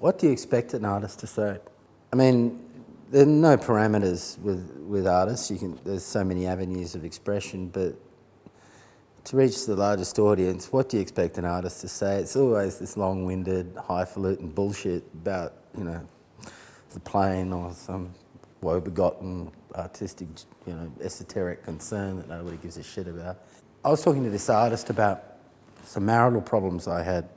What do you expect an artist to say? I mean, there are no parameters with artists. There's so many avenues of expression, but to reach the largest audience, what do you expect an artist to say? It's always this long-winded, highfalutin bullshit about, you know, the plane or some woe-begotten artistic, you know, esoteric concern that nobody gives a shit about. I was talking to this artist about some marital problems I had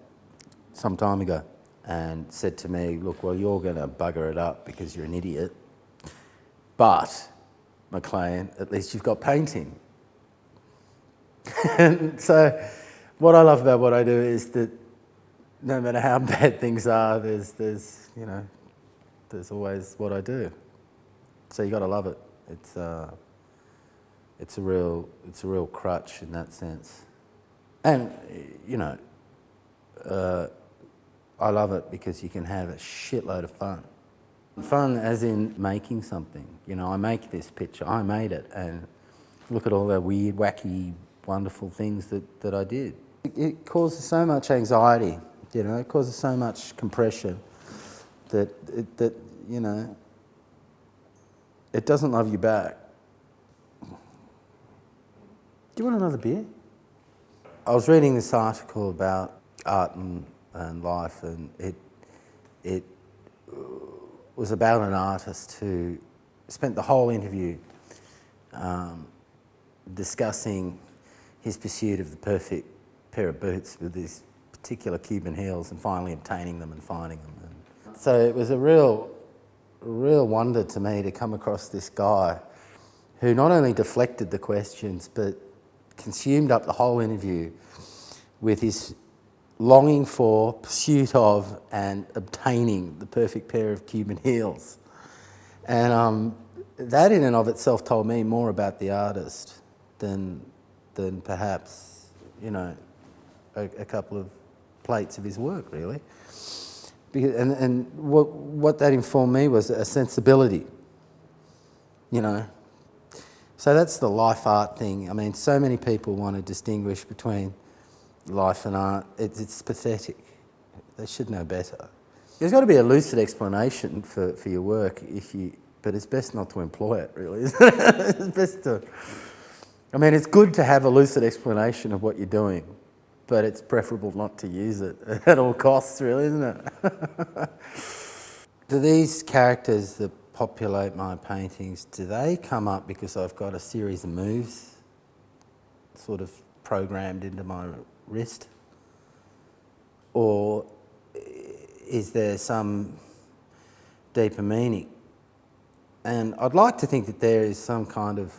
some time ago, and said to me, look, well, you're going to bugger it up because you're an idiot, but, McLean, at least you've got painting. And so what I love about what I do is that no matter how bad things are, there's always what I do. So you got to love it. It's a real crutch in that sense. And, you know, I love it because you can have a shitload of fun. Fun as in making something. You know, I make this picture, I made it, and look at all the weird, wacky, wonderful things that I did. It causes so much anxiety, you know, it causes so much compression that you know, it doesn't love you back. Do you want another beer? I was reading this article about art and life, and it was about an artist who spent the whole interview discussing his pursuit of the perfect pair of boots with these particular Cuban heels and finally obtaining them and finding them. And so it was a real wonder to me to come across this guy who not only deflected the questions but consumed up the whole interview with his longing for, pursuit of, and obtaining the perfect pair of Cuban heels. And that in and of itself told me more about the artist than perhaps, you know, a couple of plates of his work, really. Because, and what that informed me was a sensibility, you know. So that's the life art thing. I mean, so many people want to distinguish between life and art. It's pathetic. They should know better. There's got to be a lucid explanation for your work, but it's best not to employ it, really, isn't it? It's best to... I mean, it's good to have a lucid explanation of what you're doing, but it's preferable not to use it at all costs, really, isn't it? Do these characters that populate my paintings, do they come up because I've got a series of moves sort of programmed into my wrist? Or is there some deeper meaning? And I'd like to think that there is some kind of,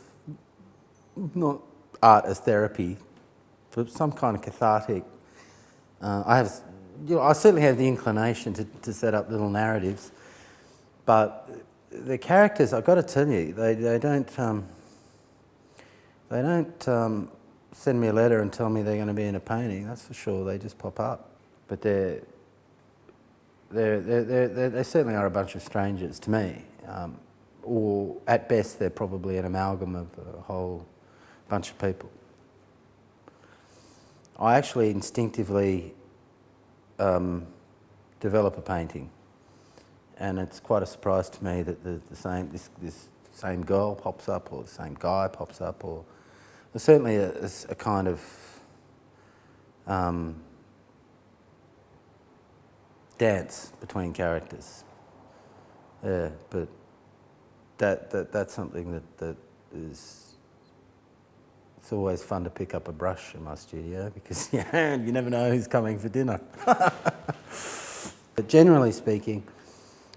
not art as therapy, but some kind of cathartic. I certainly have the inclination to set up little narratives, but the characters, I've got to tell you, they don't send me a letter and tell me they're going to be in a painting. That's for sure. They just pop up, but they certainly are a bunch of strangers to me, or at best they're probably an amalgam of a whole bunch of people. I actually instinctively develop a painting, and it's quite a surprise to me that this same girl pops up, or the same guy pops up, or there's certainly a kind of dance between characters. Yeah, but that's something that is. It's always fun to pick up a brush in my studio because you never know who's coming for dinner. But generally speaking,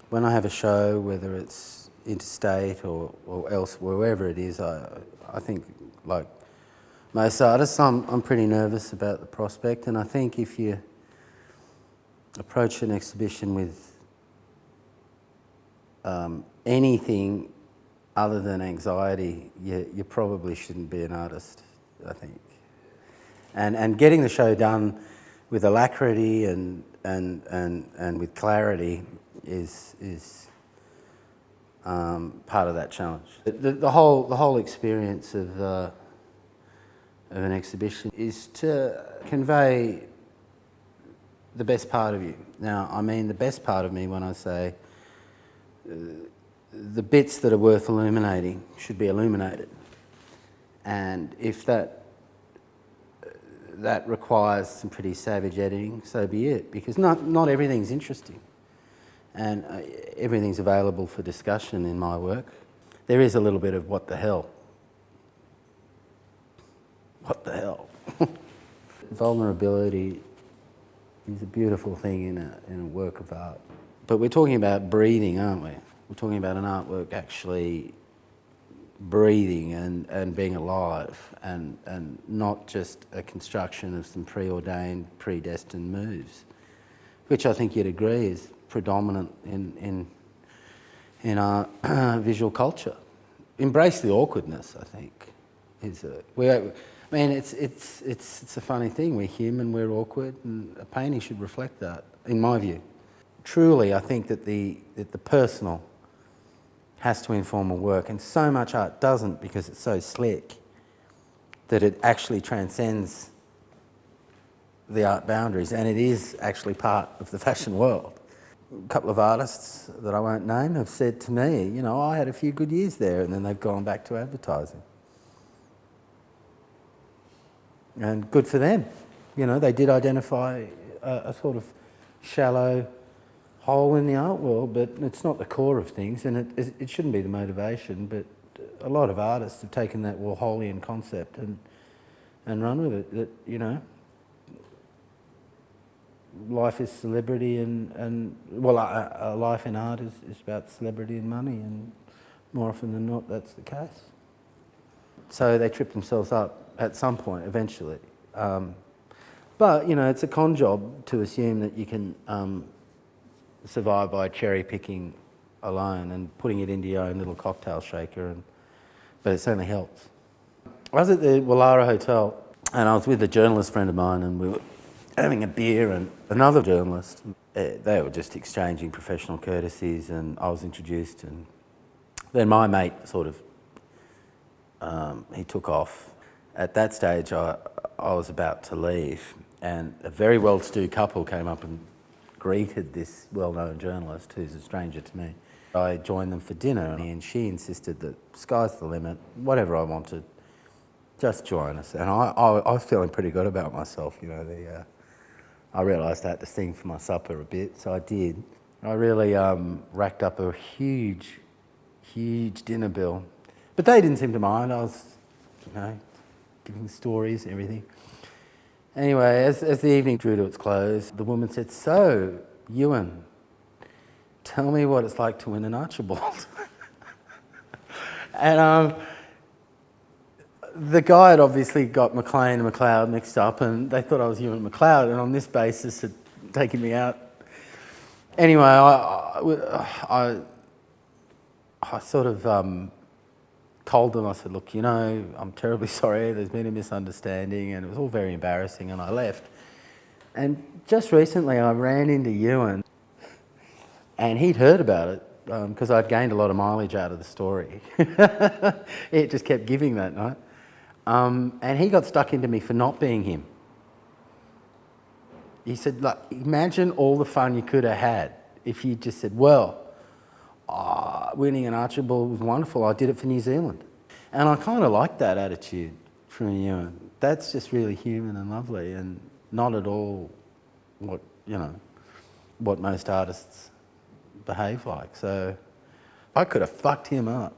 when I have a show, whether it's interstate or elsewhere, wherever it is, I think, like most artists, I'm pretty nervous about the prospect, and I think if you approach an exhibition with anything other than anxiety, you probably shouldn't be an artist, I think. And getting the show done with alacrity and with clarity is part of that challenge. The whole experience of an exhibition is to convey the best part of you. Now, I mean the best part of me when I say the bits that are worth illuminating should be illuminated. And if that requires some pretty savage editing, so be it, because not everything's interesting. And everything's available for discussion in my work. There is a little bit of what the hell. What the hell? Vulnerability is a beautiful thing in a work of art. But we're talking about breathing, aren't we? We're talking about an artwork actually breathing and being alive and not just a construction of some preordained, predestined moves, which I think you'd agree is predominant in our visual culture. Embrace the awkwardness, I think. It's a funny thing. We're human, we're awkward, and a painting should reflect that, in my view. Truly, I think that the personal has to inform a work, and so much art doesn't because it's so slick that it actually transcends the art boundaries, and it is actually part of the fashion world. A couple of artists that I won't name have said to me, you know, I had a few good years there, and then they've gone back to advertising. And good for them. You know, they did identify a sort of shallow hole in the art world, but it's not the core of things, and it shouldn't be the motivation, but a lot of artists have taken that Warholian concept and run with it, that, you know, life is celebrity and a life in art is about celebrity and money, and more often than not that's the case. So they trip themselves up at some point, eventually. But, you know, it's a con job to assume that you can survive by cherry picking alone and putting it into your own little cocktail shaker, but it certainly helps. I was at the Wallara Hotel and I was with a journalist friend of mine, and we were having a beer and another journalist. They were just exchanging professional courtesies, and I was introduced, and then my mate sort of, he took off. At that stage I was about to leave, and a very well-to-do couple came up and greeted this well-known journalist who's a stranger to me. I joined them for dinner, and she insisted that sky's the limit, whatever I wanted, just join us. And I was feeling pretty good about myself, you know. I realised I had to sing for my supper a bit, so I did. I really racked up a huge dinner bill. But they didn't seem to mind. I was, you know, giving stories and everything. Anyway, as the evening drew to its close, the woman said, "So, Ewan, tell me what it's like to win an Archibald." And the guy had obviously got McLean and McLeod mixed up, and they thought I was Ewan McLeod, and on this basis had taken me out. Anyway, I sort of told them, I said, "Look, you know, I'm terribly sorry, there's been a misunderstanding," and it was all very embarrassing, and I left. And just recently I ran into Ewan, and he'd heard about it, because I'd gained a lot of mileage out of the story. It just kept giving that night. And he got stuck into me for not being him. He said, "Look, imagine all the fun you could have had if you just said, well, winning an Archibald was wonderful, I did it for New Zealand." And I kind of like that attitude from you. That's just really human and lovely, and not at all what most artists behave like. So I could have fucked him up.